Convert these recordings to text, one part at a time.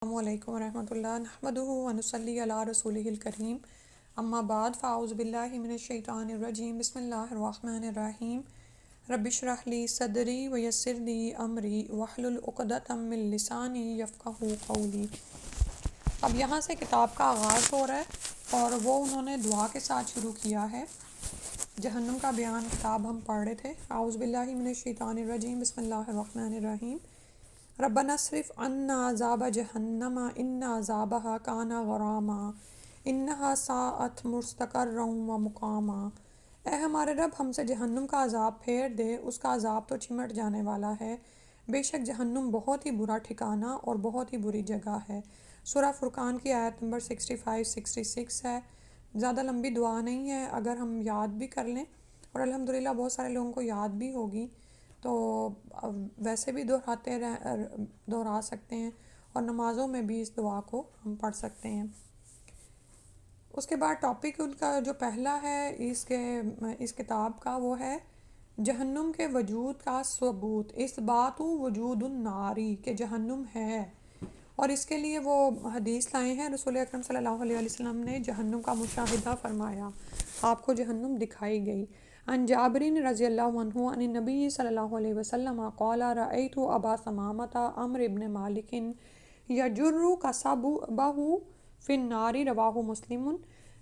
السلام علیکم ورحمۃ اللہ نحمدہ ونصلی علی رسولہ الکریم اما بعد فاعوذ باللہ من الشیطان الرجیم بسم اللہ الرحمن الرحیم رب اشرح لی صدری ویسر لی امری واحلل عقدۃ من لسانی یفقہوا قولی۔ اب یہاں سے کتاب کا آغاز ہو رہا ہے اور وہ انہوں نے دعا کے ساتھ شروع کیا ہے۔ جہنم کا بیان کتاب ہم پڑھ رہے تھے۔ اعوذ باللہ من الشیطان الرجیم بسم اللہ الرحمن الرحیم ربنا اصرف عنا عذاب جہنم ان عذابها کان غراما انہا ساءت مستقرا و مقاما۔ اے ہمارے رب، ہم سے جہنم کا عذاب پھیر دے، اس کا عذاب تو چمٹ جانے والا ہے، بے شک جہنم بہت ہی برا ٹھکانہ اور بہت ہی بری جگہ ہے۔ سورہ فرقان کی آیت نمبر 65-66 ہے۔ زیادہ لمبی دعا نہیں ہے، اگر ہم یاد بھی کر لیں، اور الحمدللہ بہت سارے لوگوں کو یاد بھی ہوگی، تو ویسے بھی دہرا سکتے ہیں، اور نمازوں میں بھی اس دعا کو ہم پڑھ سکتے ہیں۔ اس کے بعد ٹاپک ان کا جو پہلا ہے اس کتاب کا، وہ ہے جہنم کے وجود کا ثبوت، اثبات وجود الناری، کہ جہنم ہے، اور اس کے لیے وہ حدیث لائے ہیں۔ رسول اکرم صلی اللہ علیہ وسلم نے جہنم کا مشاہدہ فرمایا، آپ کو جہنم دکھائی گئی۔ عن جابر رضی اللہ عنہ عن النبی صلی اللہ علیہ وسلم قال رأیت ابا ثمامۃ عمرو بن مالک یجر کسبہ فی النار، رواہ مسلم۔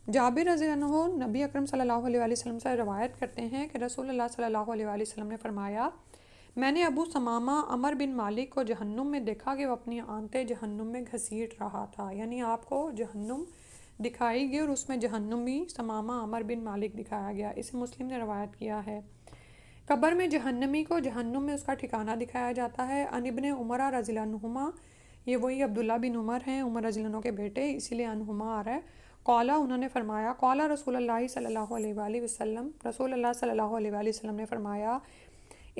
جابر رضی اللہ عنہ نبی اکرم صلی اللہ علیہ وسلم سے روایت کرتے ہیں کہ رسول اللہ صلی اللہ علیہ وسلم نے فرمایا، میں نے ابو ثمامہ عمرو بن مالک کو جہنم میں دیکھا کہ وہ اپنی آنتیں جہنم میں گھسیٹ رہا تھا، یعنی آپ کو جہنم دکھائی گئی اور اس میں جہنمی ثمامہ عمرو بن مالک دکھایا گیا۔ اسے مسلم نے روایت کیا ہے۔ قبر میں جہنمی کو جہنم میں اس کا ٹھکانہ دکھایا جاتا ہے۔ عن ابن عمر رضی اللہ عنہما، یہ وہی عبداللہ بن عمر ہیں، عمر رضی اللہ عنہ کے بیٹے، اسی لیے عنہما آ رہا ہے۔ قالا، انہوں نے فرمایا، قالا رسول اللہ صلی اللہ علیہ وآلہ وسلم، رسول اللہ صلی اللہ علیہ وآلہ وسلم نے فرمایا،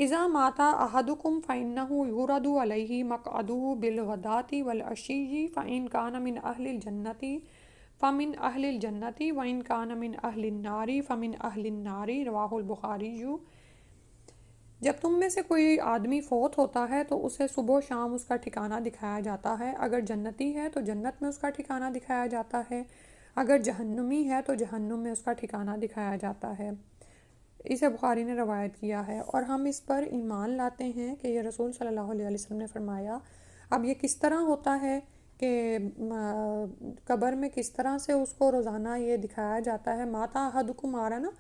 اذا مات احدکم فإنه يورد علیہ مقعدہ بالغداۃ والعشی فإن کان من اہل الجنۃ فمن اہل الجنۃ وإن کان من اہل النار فمن اہل النار، رواہ البخاری۔ جب تم میں سے کوئی آدمی فوت ہوتا ہے تو اسے صبح و شام اس کا ٹھکانہ دکھایا جاتا ہے، اگر جنتی ہے تو جنت میں اس کا ٹھکانہ دکھایا جاتا ہے، اگر جہنمی ہے تو جہنم میں اس کا ٹھکانہ دکھایا جاتا ہے۔ اسے بخاری نے روایت کیا ہے، اور ہم اس پر ایمان لاتے ہیں کہ یہ رسول صلی اللہ علیہ وسلم نے فرمایا۔ اب یہ کس طرح ہوتا ہے کہ قبر میں کس طرح سے اس کو روزانہ یہ دکھایا جاتا ہے؟ ماتا احدکم آ رہا نا،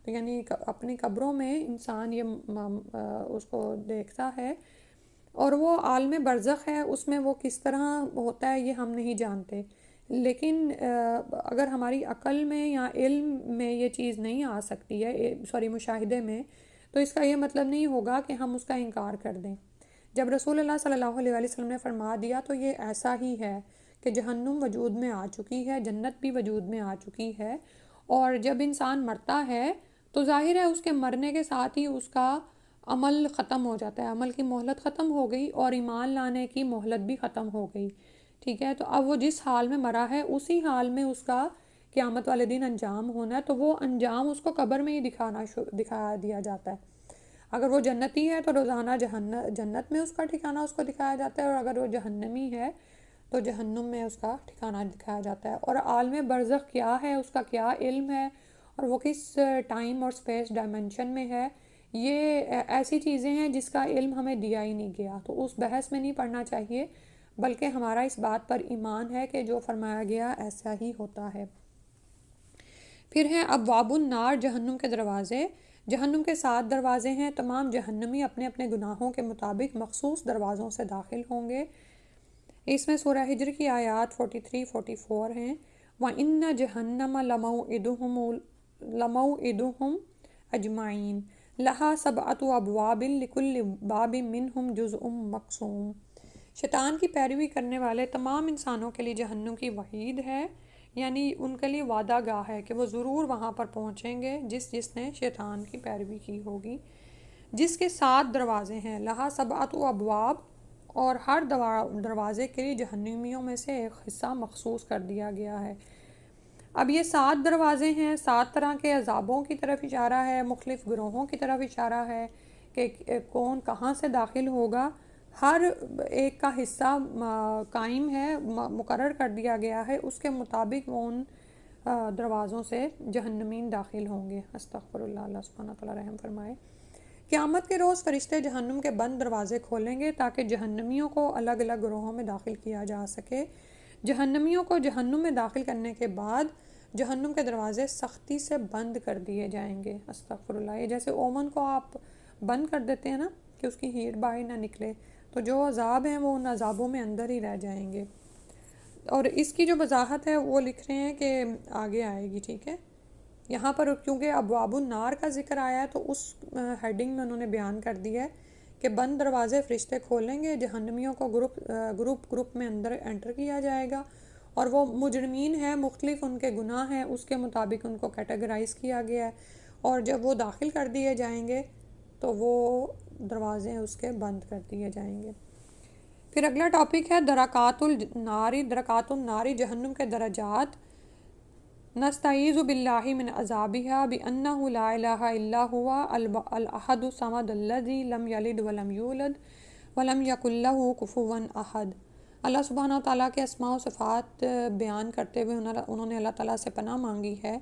تو یعنی اپنی قبروں میں انسان یہ اس کو دیکھتا ہے، اور وہ عالم برزخ ہے، اس میں وہ کس طرح ہوتا ہے یہ ہم نہیں جانتے، لیکن اگر ہماری عقل میں یا علم میں یہ چیز نہیں آ سکتی ہے، مشاہدے میں، تو اس کا یہ مطلب نہیں ہوگا کہ ہم اس کا انکار کر دیں۔ جب رسول اللہ صلی اللہ علیہ وسلم نے فرما دیا تو یہ ایسا ہی ہے کہ جہنم وجود میں آ چکی ہے، جنت بھی وجود میں آ چکی ہے، اور جب انسان مرتا ہے تو ظاہر ہے اس کے مرنے کے ساتھ ہی اس کا عمل ختم ہو جاتا ہے، عمل کی مہلت ختم ہو گئی اور ایمان لانے کی مہلت بھی ختم ہو گئی، ٹھیک ہے؟ تو اب وہ جس حال میں مرا ہے اسی حال میں اس کا قیامت والے دن انجام ہونا ہے، تو وہ انجام اس کو قبر میں ہی دکھا دیا جاتا ہے۔ اگر وہ جنتی ہے تو روزانہ جنت میں اس کا ٹھکانہ اس کو دکھایا جاتا ہے، اور اگر وہ جہنمی ہے تو جہنم میں اس کا ٹھکانہ دکھایا جاتا ہے۔ اور عالم برزخ کیا ہے، اس کا کیا علم ہے، اور وہ کس ٹائم اور اسپیس ڈائمنشن میں ہے، یہ ایسی چیزیں ہیں جس کا علم ہمیں دیا ہی نہیں گیا، تو اس بحث میں نہیں پڑھنا چاہیے، بلکہ ہمارا اس بات پر ایمان ہے کہ جو فرمایا گیا ایسا ہی ہوتا ہے۔ پھر ہیں ابواب النار، جہنم کے دروازے۔ جہنم کے 7 دروازے ہیں، تمام جہنمی اپنے اپنے گناہوں کے مطابق مخصوص دروازوں سے داخل ہوں گے۔ اس میں سورہ ہجر کی آیات 43-44 ہیں۔ وَإِنَّ جَهَنَّمَ لَمَوْعِدُهُمْ أَجْمَعِينَ لَهَا 7 أَبْوَابٍ لِكُلِّ بَابٍ مِّنْهُمْ جُزْءٌ مَّقْسُومٌ۔ شیطان کی پیروی کرنے والے تمام انسانوں کے لیے جہنم کی وعید ہے، یعنی ان کے لیے وعدہ گاہ ہے کہ وہ ضرور وہاں پر پہنچیں گے جس نے شیطان کی پیروی کی ہوگی، جس کے 7 دروازے ہیں۔ لہا 7 ابواب، اور ہر دروازے کے لیے جہنمیوں میں سے ایک حصہ مخصوص کر دیا گیا ہے۔ اب یہ 7 دروازے ہیں، 7 طرح کے عذابوں کی طرف اشارہ ہے، مختلف گروہوں کی طرف اشارہ ہے کہ کون کہاں سے داخل ہوگا۔ ہر ایک کا حصہ قائم ہے، مقرر کر دیا گیا ہے، اس کے مطابق وہ ان دروازوں سے جہنمین داخل ہوں گے۔ استغفر اللہ، اللہ سبحانہ تعالیٰ رحم فرمائے۔ قیامت کے روز فرشتے جہنم کے بند دروازے کھولیں گے تاکہ جہنمیوں کو الگ الگ گروہوں میں داخل کیا جا سکے۔ جہنمیوں کو جہنم میں داخل کرنے کے بعد جہنم کے دروازے سختی سے بند کر دیے جائیں گے۔ استغفر اللہ، یہ جیسے اوون کو آپ بند کر دیتے ہیں نا کہ اس کی ہیٹ باہر نہ نکلے، تو جو عذاب ہیں وہ ان عذابوں میں اندر ہی رہ جائیں گے۔ اور اس کی جو وضاحت ہے وہ لکھ رہے ہیں کہ آگے آئے گی، ٹھیک ہے۔ یہاں پر کیونکہ ابواب النار کا ذکر آیا ہے تو اس ہیڈنگ میں انہوں نے بیان کر دیا ہے کہ بند دروازے فرشتے کھولیں گے، جہنمیوں کو گروپ میں اندر انٹر کیا جائے گا، اور وہ مجرمین ہیں، مختلف ان کے گناہ ہیں، اس کے مطابق ان کو کیٹیگرائز کیا گیا ہے، اور جب وہ داخل کر دیے جائیں گے تو وہ دروازے اس کے بند کر دیے جائیں گے۔ پھر اگلا ٹاپک ہے درکات الناری، جہنم کے درجات۔ نستعیذ باللہ من عذابها بأنہ لا الہ الا ہوا الاحد الصمد الذی لم یلد ولم یولد ولم یکن لہ کفوا احد۔ اللہ سبحانہ تعالیٰ کے اسماء و صفات بیان کرتے ہوئے انہوں نے اللہ تعالیٰ سے پناہ مانگی ہے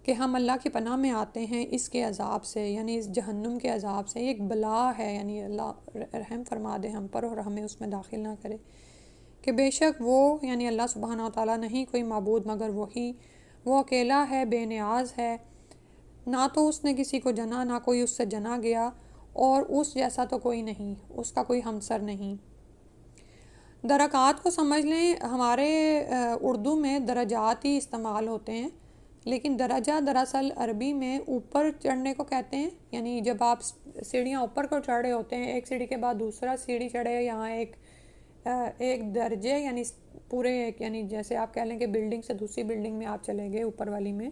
کہ ہم اللہ کی پناہ میں آتے ہیں اس کے عذاب سے، یعنی اس جہنم کے عذاب سے۔ یہ ایک بلا ہے، یعنی اللہ رحم فرما دے ہم پر اور ہمیں اس میں داخل نہ کرے، کہ بے شک وہ یعنی اللہ سبحانہ تعالیٰ نہیں کوئی معبود مگر وہی، وہ اکیلا ہے، بے نیاز ہے، نہ تو اس نے کسی کو جنا نہ کوئی اس سے جنا گیا، اور اس جیسا تو کوئی نہیں، اس کا کوئی ہمسر نہیں۔ درکات کو سمجھ لیں، ہمارے اردو میں درجات ہی استعمال ہوتے ہیں، لیکن درجہ دراصل عربی میں اوپر چڑھنے کو کہتے ہیں، یعنی جب آپ سیڑھیاں اوپر کو چڑھ رہے ہوتے ہیں، ایک سیڑھی کے بعد دوسرا سیڑھی چڑھے، یہاں ایک درجے یعنی پورے یعنی جیسے آپ کہہ لیں کہ بلڈنگ سے دوسری بلڈنگ میں آپ چلے گئے اوپر والی میں،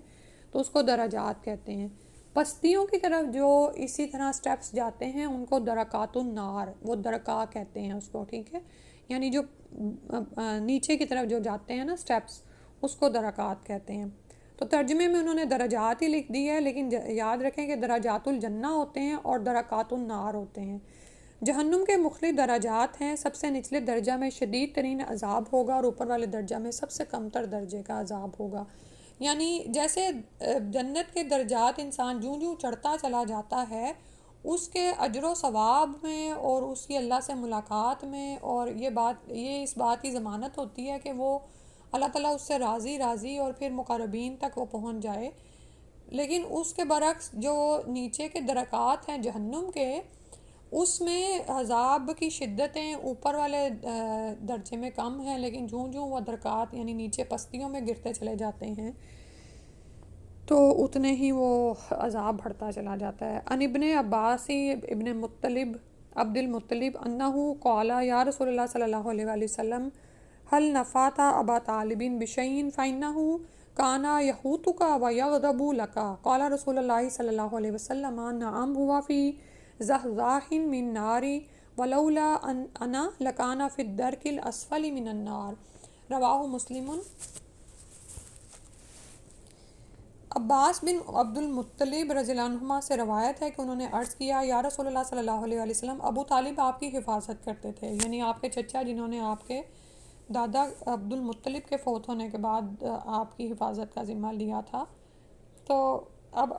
تو اس کو درجات کہتے ہیں۔ پستیوں کی طرف جو اسی طرح سٹیپس جاتے ہیں ان کو درکات النار، وہ درکا کہتے ہیں اس کو، ٹھیک ہے، یعنی جو نیچے کی طرف جو جاتے ہیں نا سٹیپس، اس کو درکات کہتے ہیں۔ تو ترجمے میں انہوں نے درجات ہی لکھ دی ہے، لیکن یاد رکھیں کہ درجات الجنہ ہوتے ہیں اور درکات النار ہوتے ہیں۔ جہنم کے مختلف درجات ہیں، سب سے نچلے درجہ میں شدید ترین عذاب ہوگا اور اوپر والے درجہ میں سب سے کم تر درجے کا عذاب ہوگا۔ یعنی جیسے جنت کے درجات انسان جوں جوں چڑھتا چلا جاتا ہے، اس کے اجر و ثواب میں اور اس کی اللہ سے ملاقات میں، اور یہ اس بات کی ضمانت ہوتی ہے کہ وہ اللہ تعالیٰ اس سے راضی اور پھر مقربین تک وہ پہنچ جائے۔ لیکن اس کے برعکس جو نیچے کے درکات ہیں جہنم کے، اس میں عذاب کی شدتیں اوپر والے درجے میں کم ہیں، لیکن جوں وہ درکات یعنی نیچے پستیوں میں گرتے چلے جاتے ہیں تو اتنے ہی وہ عذاب بڑھتا چلا جاتا ہے۔ ان ابن عباس ابن مطلب عبد المطلب انہو قال یا رسول اللہ صلی اللہ علیہ وآلہ وسلم هل نفعت ابا طالب بشیء فإنه كان يحوطك ويغضب لك قال رسول اللہ صلی اللہ علیہ وسلم نعم هو في زحزاح من نار ولولا انا لكان في الدرك الاسفل من النار، رواہ مسلم۔ عباس بن عبد المطلب رضی اللہ عنہما سے روایت ہے کہ انہوں نے عرض کیا یا رسول اللہ صلی اللہ علیہ وآلہ وسلم، ابو طالب آپ کی حفاظت کرتے تھے، یعنی آپ کے چچا جنہوں نے آپ کے دادا عبد المطلب کے فوت ہونے کے بعد آپ کی حفاظت کا ذمہ لیا تھا۔ تو اب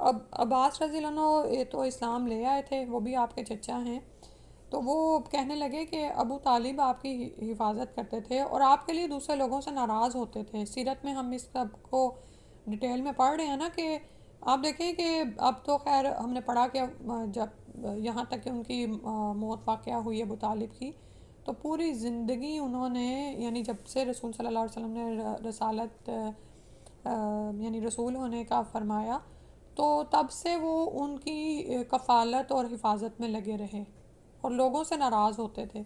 عباس رضی اللہ عنہ یہ تو اسلام لے آئے تھے، وہ بھی آپ کے چچا ہیں، تو وہ کہنے لگے کہ ابو طالب آپ کی حفاظت کرتے تھے اور آپ کے لیے دوسرے لوگوں سے ناراض ہوتے تھے۔ سیرت میں ہم اس سب کو ڈیٹیل میں پڑھ رہے ہیں نا، کہ آپ دیکھیں کہ اب تو خیر ہم نے پڑھا کہ جب یہاں تک کہ ان کی موت واقعہ ہوئی ابو طالب کی، تو پوری زندگی انہوں نے یعنی جب سے رسول صلی اللہ علیہ وسلم نے رسالت یعنی رسول ہونے کا فرمایا، تو تب سے وہ ان کی کفالت اور حفاظت میں لگے رہے اور لوگوں سے ناراض ہوتے تھے۔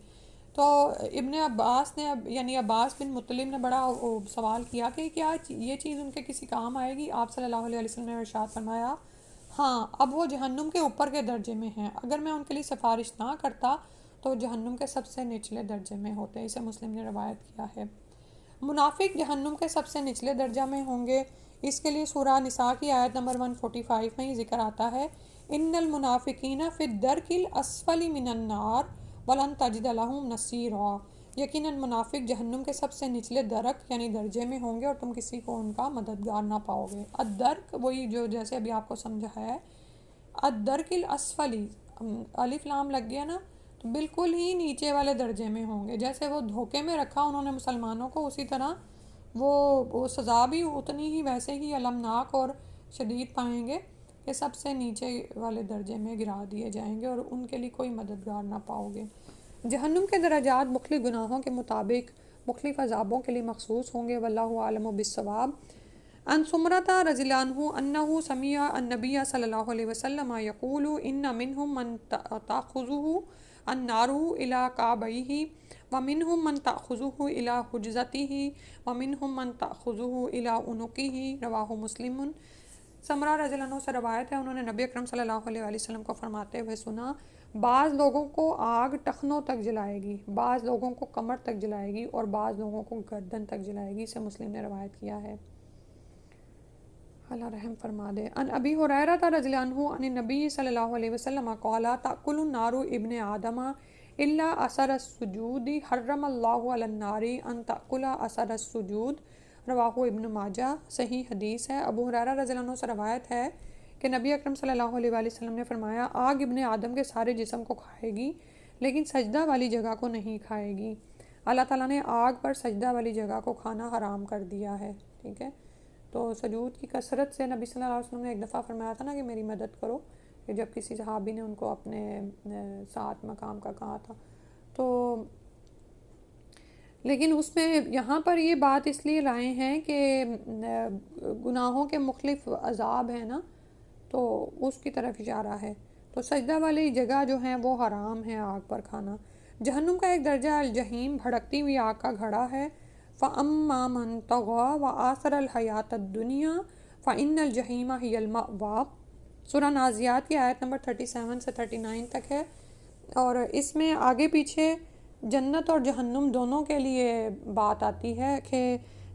تو ابن عباس نے یعنی عباس بن مطلب نے بڑا سوال کیا کہ کیا یہ چیز ان کے کسی کام آئے گی؟ آپ صلی اللہ علیہ وسلم نے ارشاد فرمایا ہاں، اب وہ جہنم کے اوپر کے درجے میں ہیں، اگر میں ان کے لیے سفارش نہ کرتا تو جہنم کے سب سے نچلے درجے میں ہوتے۔ اسے مسلم نے روایت کیا ہے۔ منافق جہنم کے سب سے نچلے درجہ میں ہوں گے، اس کے لیے سورہ نساء کی آیت نمبر 145 میں ہی ذکر آتا ہے ان المنافقین فی الدرک الاسفل من النار وَلَن تَجِدَ لَهُمْ نَصِيرًا، یقیناً منافق جہنم کے سب سے نچلے درک یعنی درجے میں ہوں گے اور تم کسی کو ان کا مددگار نہ پاؤ گے۔ الدرک وہی جو جیسے ابھی آپ کو سمجھا ہے، الدرک الاسفلی، الف لام لگ گیا نا، تو بالکل ہی نیچے والے درجے میں ہوں گے۔ جیسے وہ دھوکے میں رکھا انہوں نے مسلمانوں کو، اسی طرح وہ سزا بھی اتنی ہی ویسے ہی المناک اور شدید پائیں گے کہ سب سے نیچے والے درجے میں گرا دیے جائیں گے اور ان کے لیے کوئی مددگار نہ پاؤ گے۔ جہنم کے درجات مختلف گناہوں کے مطابق مختلف عذابوں کے لیے مخصوص ہوں گے، واللہ عالم بالصواب۔ ان سمرۃ رضی اللہ عنہ انہ سمع النبی صلی اللہ علیہ وسلم یقول ان منہم من تأخذہ النار الی کعبیہ ومنہم من تأخذہ الی حجزتہ ومنہم من تأخذہ الی عنقہ، رواہ مسلم۔ سمرہ رضی اللہ عنہ سے روایت ہے، انہوں نے نبی اکرم صلی اللہ علیہ وآلہ وسلم کو فرماتے ہوئے سنا، بعض لوگوں کو آگ ٹخنوں تک جلائے گی، بعض لوگوں کو کمر تک جلائے گی اور بعض لوگوں کو گردن تک جلائے گی۔ اسے مسلم نے روایت کیا ہے، اللہ رحم فرما دے۔ ان ابی ہریرہ رضی اللہ عنہ عن النبی صلی اللہ علیہ وسلم قال تأکل النار ابن آدم الا اثر السجود حرم اللہ علی النار ان تأکل اثر السجود، رواہ ابن ماجہ، صحیح حدیث ہے۔ ابو ہریرہ رضی اللہ عنہ سے روایت ہے کہ نبی اکرم صلی اللہ علیہ وآلہ وسلم نے فرمایا، آگ ابن آدم کے سارے جسم کو کھائے گی لیکن سجدہ والی جگہ کو نہیں کھائے گی۔ اللہ تعالیٰ نے آگ پر سجدہ والی جگہ کو کھانا حرام کر دیا ہے، ٹھیک ہے۔ تو سجود کی کثرت سے نبی صلی اللہ علیہ وسلم نے ایک دفعہ فرمایا تھا نا کہ میری مدد کرو، کہ جب کسی صحابی نے ان کو اپنے ساتھ مقام کا کہا تھا، تو لیکن اس میں یہاں پر یہ بات اس لیے لائے ہیں کہ گناہوں کے مختلف عذاب ہیں نا، تو اس کی طرف اشارہ ہے۔ تو سجدہ والی جگہ جو ہیں وہ حرام ہے آگ پر کھانا۔ جہنم کا ایک درجہ الجحیم، بھڑکتی ہوئی آگ کا گھڑا ہے۔ فَأَمَّا مَن طَغَىٰ وَآثَرَ الْحَيَاةَ الدُّنْيَا فَإِنَّ الْجَحِيمَ هِيَ الْمَأْوَىٰ، سورہ نازعات کی آیت نمبر 37 سے 39 تک ہے، اور اس میں آگے پیچھے جنت اور جہنم دونوں کے لیے بات آتی ہے کہ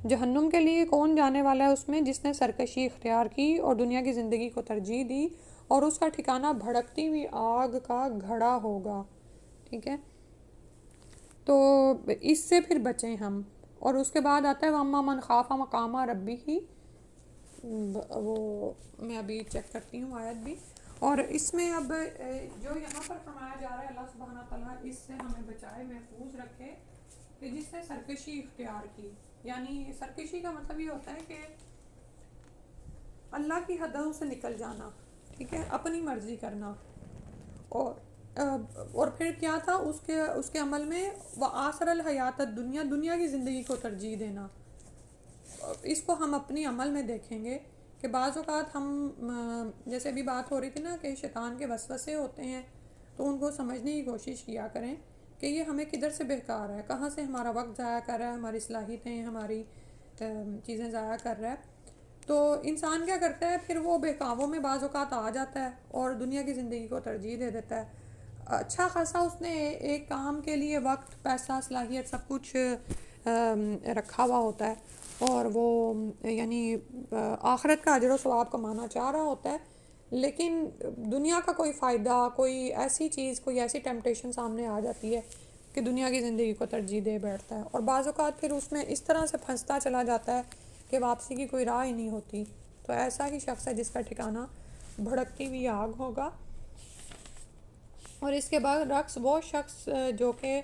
جہنم کے لیے کون جانے والا ہے، اس میں جس نے سرکشی اختیار کی اور دنیا کی زندگی کو ترجیح دی، اور اس کا ٹھکانہ بھڑکتی ہوئی آگ کا گھڑا ہوگا، ٹھیک ہے۔ تو اس سے پھر بچیں ہم۔ اور اس کے بعد آتا ہے وَأَمَّا مَنْ خَافَ مَقَامَ رَبِّهِ، وہ میں ابھی چیک کرتی ہوں آیت بھی۔ اور اس میں اب جو یہاں پر فرمایا جا رہا ہے، اللہ سبحانہ تعالیٰ اس سے ہمیں بچائے، محفوظ رکھے کہ جس نے سرکشی اختیار کی، یعنی سرکشی کا مطلب یہ ہوتا ہے کہ اللہ کی حدوں سے نکل جانا، ٹھیک ہے، اپنی مرضی کرنا، اور پھر کیا تھا اس کے عمل میں وآثر الحیات الدنیا، دنیا کی زندگی کو ترجیح دینا۔ اس کو ہم اپنی عمل میں دیکھیں گے کہ بعض اوقات ہم جیسے ابھی بات ہو رہی تھی نا کہ شیطان کے وسوسے ہوتے ہیں، تو ان کو سمجھنے کی کوشش کیا کریں کہ یہ ہمیں کدھر سے بہکار ہے، کہاں سے ہمارا وقت ضائع کر رہا ہے، ہماری صلاحیتیں، ہماری چیزیں ضائع کر رہا ہے۔ تو انسان کیا کرتا ہے پھر، وہ بہکاووں میں بعض اوقات آ جاتا ہے اور دنیا کی زندگی کو ترجیح دے دیتا ہے۔ اچھا خاصا اس نے ایک کام کے لیے وقت، پیسہ، صلاحیت سب کچھ رکھا ہوا ہوتا ہے، اور وہ یعنی آخرت کا اجر و ثواب کمانا چاہ رہا ہوتا ہے، لیکن دنیا کا کوئی فائدہ، کوئی ایسی چیز، کوئی ایسی ٹیمپٹیشن سامنے آ جاتی ہے کہ دنیا کی زندگی کو ترجیح دے بیٹھتا ہے، اور بعض اوقات پھر اس میں اس طرح سے پھنستا چلا جاتا ہے کہ واپسی کی کوئی راہ ہی نہیں ہوتی۔ تو ایسا ہی شخص ہے جس کا ٹھکانہ بھڑکتی ہوئی آگ ہوگا۔ اور اس کے بعد رقص، وہ شخص جو کہ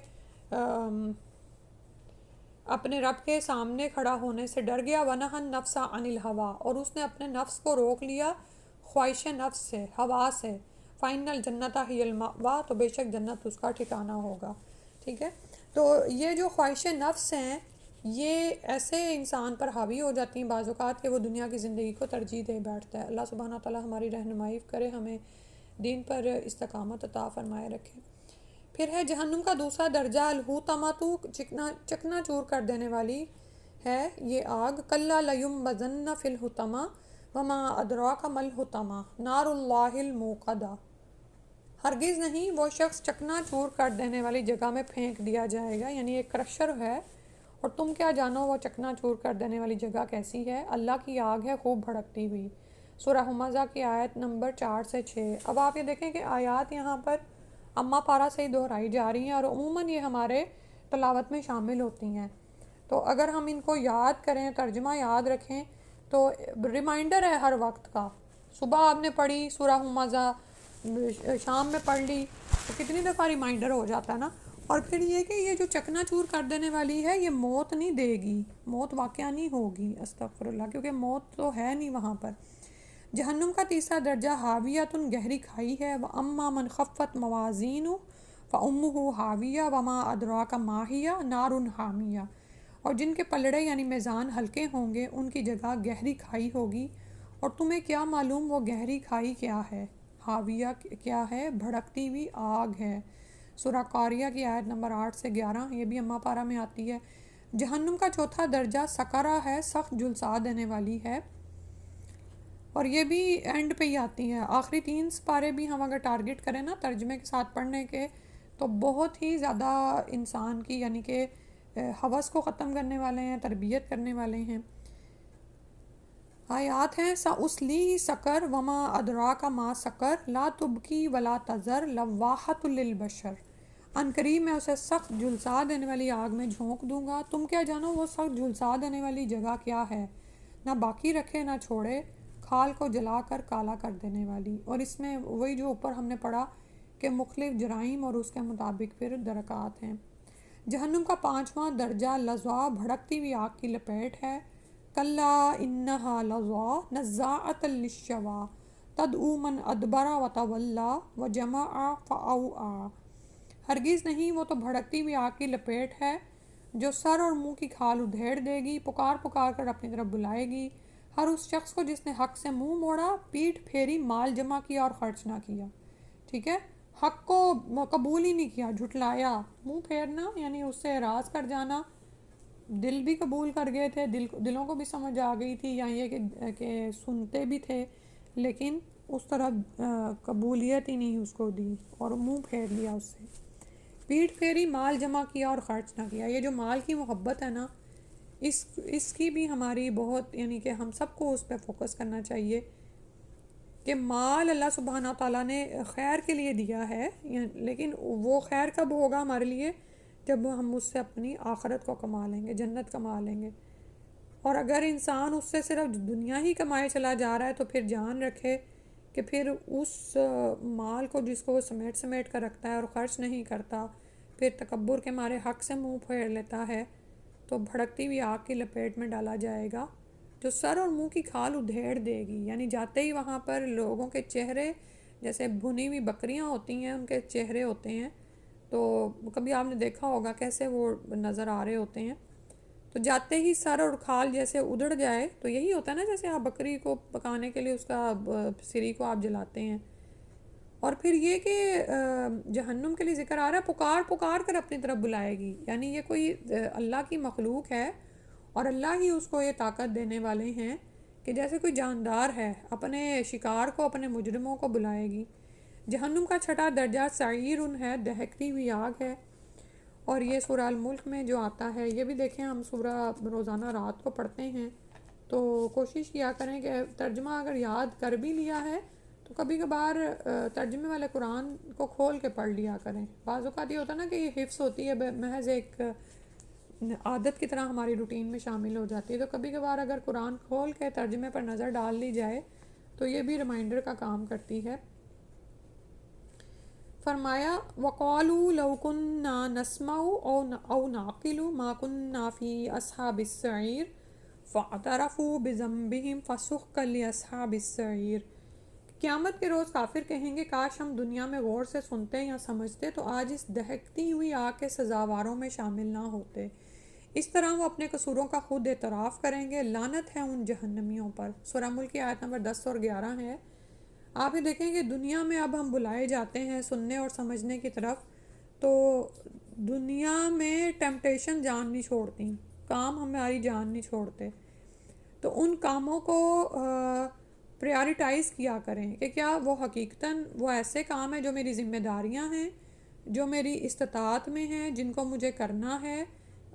اپنے رب کے سامنے کھڑا ہونے سے ڈر گیا، وَنَهَى النَّفْسَ عَنِ الْهَوَىٰ، اور اس نے اپنے نفس کو روک لیا خواہش نفس سے، ہوا سے، فَإِنَّ الْجَنَّةَ هِيَ الْمَأْوَىٰ، تو بے شک جنت اس کا ٹھکانہ ہوگا، ٹھیک ہے۔ تو یہ جو خواہش نفس ہیں، یہ ایسے انسان پر حاوی ہو جاتی ہیں بعض اوقات کہ وہ دنیا کی زندگی کو ترجیح دے بیٹھتا ہے۔ اللہ سبحانہ تعالیٰ ہماری رہنمائی کرے، ہمیں دین پر استقامت عطا فرمائے رکھے۔ پھر ہے جہنم کا دوسرا درجہ الحوتمۃ، چکنا چور کر دینے والی ہے یہ آگ۔ کلا لیمبذن فی الحطمہ وما ادراک ما الحطمہ نار اللہ الموقدہ، ہرگز نہیں، وہ شخص چکنا چور کر دینے والی جگہ میں پھینک دیا جائے گا، یعنی ایک کرشر ہے، اور تم کیا جانو وہ چکنا چور کر دینے والی جگہ کیسی ہے، اللہ کی آگ ہے خوب بھڑکتی ہوئی، سورہ ہمزہ کی آیت نمبر 4 سے 6۔ اب آپ یہ دیکھیں کہ آیات یہاں پر اما پارا سے ہی دہرائی جا رہی ہیں اور عموماً یہ ہمارے تلاوت میں شامل ہوتی ہیں. تو اگر ہم ان کو یاد کریں، ترجمہ یاد رکھیں، تو ریمائنڈر ہے ہر وقت کا. صبح آپ نے پڑھی سورہ ہمزہ، شام میں پڑھ لی، تو کتنی دفعہ ریمائنڈر ہو جاتا ہے نا. اور پھر یہ کہ یہ جو چکنا چور کر دینے والی ہے، یہ موت نہیں دے گی، موت واقعہ نہیں ہوگی، استغفر اللہ، کیونکہ موت تو ہے نہیں وہاں پر. جہنم کا تیسرا درجہ حاویۃ گہری کھائی ہے. وَأَمَّا مَنْ خَفَّتْ مَوَازِينُهُ فَأُمُّهُ حَاوِيَةٌ وَمَا أَدْرَاكَ مَا هِيَ نَارٌ حَامِيَةٌ. اور جن کے پلڑے یعنی میزان ہلکے ہوں گے ان کی جگہ گہری کھائی ہوگی. اور تمہیں کیا معلوم وہ گہری کھائی کیا ہے؟ حاویہ کیا ہے؟ بھڑکتی ہوئی آگ ہے. سورہ قاریہ کی آیت نمبر 8 سے 11، یہ بھی اما پارا میں آتی ہے. جہنم کا چوتھا درجہ سکرہ ہے، سخت جلسا دینے والی ہے. اور یہ بھی اینڈ پہ ہی آتی ہے. آخری 3 سپارے بھی ہم اگر ٹارگٹ کریں نا ترجمے کے ساتھ پڑھنے کے، تو بہت ہی زیادہ انسان کی یعنی کہ ہوس کو ختم کرنے والے ہیں، تربیت کرنے والے ہیں. آیات ہیں سَأُصْلِیہِ سَقَرَ وَمَا أَدْرَاكَ مَا سَقَرُ لَا تُبْقِي وَلَا تَذَرُ لَوَّاحَةٌ لِلْبَشَرِ. عنقریب میں اسے سخت جھلسا دینے والی آگ میں جھونک دوں گا. تم کیا جانو وہ سخت جھلسا دینے والی جگہ کیا ہے؟ نہ باقی رکھے نہ چھوڑے، کھال کو جلا کر کالا کر دینے والی. اور اس میں وہی جو اوپر ہم نے پڑھا کہ مختلف جرائم اور اس کے مطابق پھر درکات ہیں. جہنم کا 5واں درجہ لظیٰ بھڑکتی ہوئی آگ کی لپیٹ ہے. کلا انہا لظیٰ نزاعۃ للشویٰ تدعو من ادبر وتولی وجمع فاوعیٰ. ہرگز نہیں، وہ تو بھڑکتی ہوئی آگ کی لپیٹ ہے جو سر اور منہ کی کھال ادھیڑ دے گی، پکار پکار کر اپنی طرف بلائے گی. ہر اس شخص کو جس نے حق سے منہ موڑا، پیٹھ پھیری، مال جمع کیا اور خرچ نہ کیا. ٹھیک ہے، حق کو قبول ہی نہیں کیا، جھٹلایا. منہ پھیرنا یعنی اس سے اعراض کر جانا. دل بھی قبول کر گئے تھے، دلوں کو بھی سمجھ آ گئی تھی، یا یہ کہ سنتے بھی تھے، لیکن اس طرح قبولیت ہی نہیں اس کو دی اور منہ پھیر لیا اس سے. پیٹھ پھیری، مال جمع کیا اور خرچ نہ کیا. یہ جو مال کی محبت ہے نا، اس کی بھی ہماری بہت یعنی کہ ہم سب کو اس پہ فوکس کرنا چاہیے کہ مال اللہ سبحانہ تعالیٰ نے خیر کے لیے دیا ہے، لیکن وہ خیر کب ہوگا ہمارے لیے؟ جب ہم اس سے اپنی آخرت کو کما لیں گے، جنت کما لیں گے. اور اگر انسان اس سے صرف دنیا ہی کمائے چلا جا رہا ہے تو پھر جان رکھے کہ پھر اس مال کو جس کو وہ سمیٹ سمیٹ کر رکھتا ہے اور خرچ نہیں کرتا، پھر تکبر کے مارے حق سے منہ پھیر لیتا ہے، تو بھڑکتی ہوئی آگ کی لپیٹ میں ڈالا جائے گا جو سر اور منہ کی کھال ادھیڑ دے گی. یعنی جاتے ہی وہاں پر لوگوں کے چہرے جیسے بھنی ہوئی بکریاں ہوتی ہیں، ان کے چہرے ہوتے ہیں، تو کبھی آپ نے دیکھا ہوگا کیسے وہ نظر آ رہے ہوتے ہیں. تو جاتے ہی سر اور کھال جیسے ادھڑ جائے، تو یہی ہوتا ہے نا جیسے آپ بکری کو پکانے کے لیے اس کا سری کو آپ جلاتے ہیں. اور پھر یہ کہ جہنم کے لیے ذکر آ رہا ہے پکار پکار کر اپنی طرف بلائے گی. یعنی یہ کوئی اللہ کی مخلوق ہے اور اللہ ہی اس کو یہ طاقت دینے والے ہیں کہ جیسے کوئی جاندار ہے اپنے شکار کو، اپنے مجرموں کو بلائے گی. جہنم کا 6واں درجہ سعیر ہے، دہکتی ہوئی آگ ہے. اور یہ سورہ الملک میں جو آتا ہے، یہ بھی دیکھیں ہم سورہ روزانہ رات کو پڑھتے ہیں، تو کوشش کیا کریں کہ ترجمہ اگر یاد کر بھی لیا ہے تو کبھی کبھار ترجمے والے قرآن کو کھول کے پڑھ لیا کریں. بعض اوقات یہ ہوتا ہے نا کہ یہ حفظ ہوتی ہے محض ایک عادت کی طرح ہماری روٹین میں شامل ہو جاتی ہے، تو کبھی کبھار اگر قرآن کھول کے ترجمے پر نظر ڈال لی جائے تو یہ بھی ریمائنڈر کا کام کرتی ہے. فرمایا وَقَالُوا لَوْ كُنَّا نَسْمَعُ أَوْ نَعْقِلُ مَا كُنَّا فِي أَصْحَابِ السَّعِيرِ فَاعْتَرَفُوا بِذَنبِهِمْ فَسُحْقًا لِأَصْحَابِ السَّعِيرِ. قیامت کے روز کافر کہیں گے کاش ہم دنیا میں غور سے سنتے یا سمجھتے تو آج اس دہکتی ہوئی آگ کے سزاواروں میں شامل نہ ہوتے. اس طرح وہ اپنے قصوروں کا خود اعتراف کریں گے. لعنت ہے ان جہنمیوں پر. سورہ ملک کی آیت نمبر 10 اور 11 ہے. آپ یہ دیکھیں کہ دنیا میں اب ہم بلائے جاتے ہیں سننے اور سمجھنے کی طرف، تو دنیا میں ٹیمپٹیشن جان نہیں چھوڑتی، کام ہماری جان نہیں چھوڑتے. تو ان کاموں کو پریارٹائز کیا کریں کہ کیا وہ حقیقتاً وہ ایسے کام ہیں جو میری ذمہ داریاں ہیں، جو میری استطاعت میں ہیں، جن کو مجھے کرنا ہے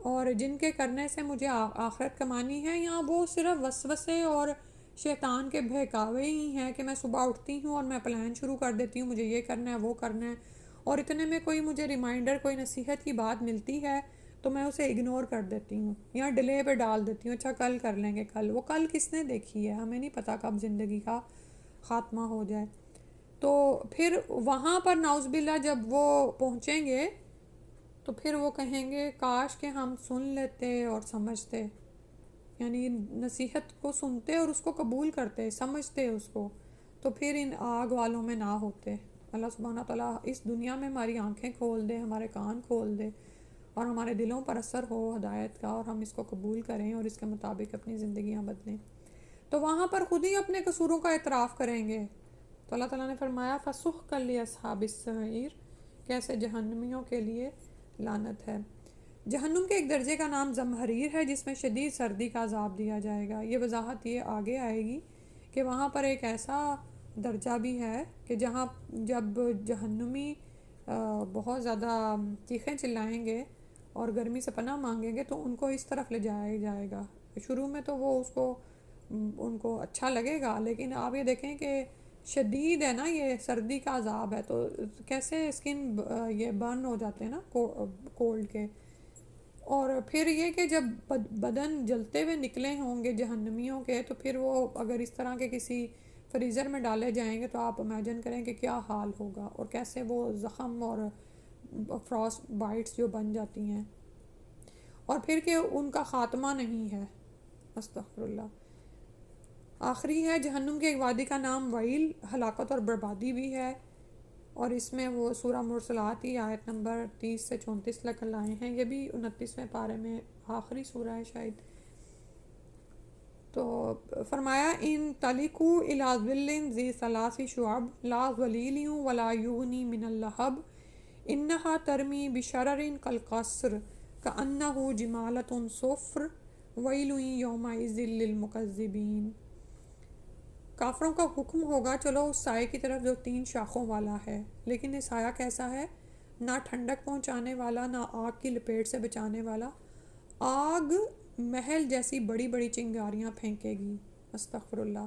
اور جن کے کرنے سے مجھے آخرت کمانی ہے، یا وہ صرف وسوسے اور شیطان کے بہکاوے ہی ہیں کہ میں صبح اٹھتی ہوں اور میں پلان شروع کر دیتی ہوں، مجھے یہ کرنا ہے وہ کرنا ہے، اور اتنے میں کوئی مجھے ریمائنڈر، کوئی نصیحت کی بات ملتی ہے تو میں اسے اگنور کر دیتی ہوں یا ڈیلے پہ ڈال دیتی ہوں، اچھا کل کر لیں گے، کل وہ کل کس نے دیکھی ہے، ہمیں نہیں پتہ کب زندگی کا خاتمہ ہو جائے۔ تو پھر وہاں پر نعوذ باللہ جب وہ پہنچیں گے تو پھر وہ کہیں گے کاش کہ ہم سن لیتے اور سمجھتے، یعنی نصیحت کو سنتے اور اس کو قبول کرتے، سمجھتے اس کو، تو پھر ان آگ والوں میں نہ ہوتے۔ اللہ سبحانہ تعالیٰ اس دنیا میں ہماری آنکھیں کھول دے، ہمارے کان کھول دے اور ہمارے دلوں پر اثر ہو ہدایت کا، اور ہم اس کو قبول کریں اور اس کے مطابق اپنی زندگیاں بدلیں، تو وہاں پر خود ہی اپنے قصوروں کا اعتراف کریں گے۔ تو اللہ تعالیٰ نے فرمایا فَسُحْقًا لِّأَصْحَابِ السَّعِيرِ، کیسے جہنمیوں کے لیے لعنت ہے۔ جہنم کے ایک درجے کا نام زمہریر ہے جس میں شدید سردی کا عذاب دیا جائے گا۔ یہ وضاحت یہ آگے آئے گی کہ وہاں پر ایک ایسا درجہ بھی ہے کہ جہاں جب جہنمی بہت زیادہ چیخیں چلائیں گے اور گرمی سے پناہ مانگیں گے تو ان کو اس طرف لے جایا جائے گا۔ شروع میں تو وہ اس کو ان کو اچھا لگے گا، لیکن آپ یہ دیکھیں کہ شدید ہے نا، یہ سردی کا عذاب ہے، تو کیسے اسکن یہ برن ہو جاتے ہیں نا کولڈ کے۔ اور پھر یہ کہ جب بدن جلتے ہوئے نکلے ہوں گے جہنمیوں کے، تو پھر وہ اگر اس طرح کے کسی فریزر میں ڈالے جائیں گے تو آپ امیجن کریں کہ کیا حال ہوگا، اور کیسے وہ زخم اور فراسٹ بائٹس جو بن جاتی ہیں، اور پھر کہ ان کا خاتمہ نہیں ہے، استغفر اللہ۔ آخری ہے جہنم کے ایک وادی کا نام ویل، ہلاکت اور بربادی بھی ہے، اور اس میں وہ سورہ مرسلات کی آیت نمبر 30 سے 34 تک لائے ہیں، یہ بھی 29ویں پارے میں آخری سورہ ہے شاید۔ تو فرمایا ان تلقوا الی ظل ذی ثلاث شعب لا ظلیل ولا یغنی من اللہب انہا ترمی بشرر کالقصر کأنہ جمالۃ صفر ویل یومئذ للمکذبین۔ کافروں کا حکم ہوگا چلو اس سائے کی طرف جو 3 شاخوں والا ہے، لیکن یہ سایہ کیسا ہے؟ نہ ٹھنڈک پہنچانے والا، نہ آگ کی لپیٹ سے بچانے والا، آگ محل جیسی بڑی بڑی چنگاریاں پھینکے گی، استغفر اللہ،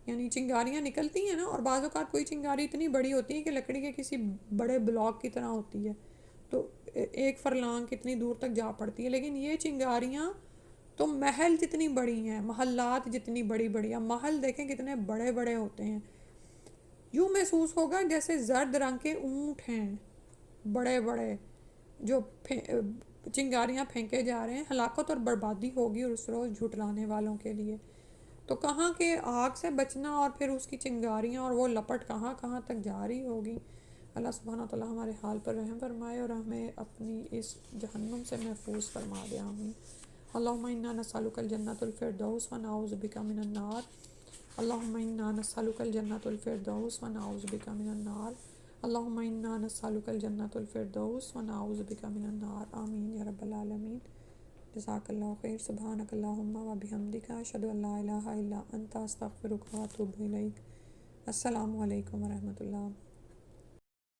یعنی چنگاریاں نکلتی ہیں نا، اور بعض اوقات کوئی چنگاری اتنی بڑی ہوتی ہے کہ لکڑی کے کسی بڑے بلاک کی طرح ہوتی ہے، تو ایک فرلانگ کتنی دور تک جا پڑتی ہے، لیکن یہ چنگاریاں تو محل جتنی بڑی ہیں، محلات جتنی بڑی بڑی ہیں، محل دیکھیں کتنے بڑے بڑے ہوتے ہیں، یوں محسوس ہوگا جیسے زرد رنگ کے اونٹ ہیں بڑے بڑے جو چنگاریاں پھینکے جا رہے ہیں۔ ہلاکت اور بربادی ہوگی اور اس روز جھٹلانے والوں کے لیے، تو کہاں کے آگ سے بچنا اور پھر اس کی چنگاریاں اور وہ لپٹ کہاں کہاں تک جاری ہوگی۔ اللہ سبحانہ تعالیٰ ہمارے حال پر رحم فرمائے اور ہمیں اپنی اس جہنم سے محفوظ فرما دے، آمین۔ اللہم انا نسألک الجنۃ الفردوس ونعوذ بک من النار، اللہم انا نسألک الجنۃ الفردوس ونعوذ بک من النار، اللہم انا نسألک الجنۃ الفردوس ونعوذ بک من النار، آمین یا رب العالمین۔ جزاک اللہ خیر، سبحانک اللہم و بحمدک، اشہد ان لا الہ الا انت، استغفرک و اتوب الیک۔ السلام علیکم ورحمۃ اللہ۔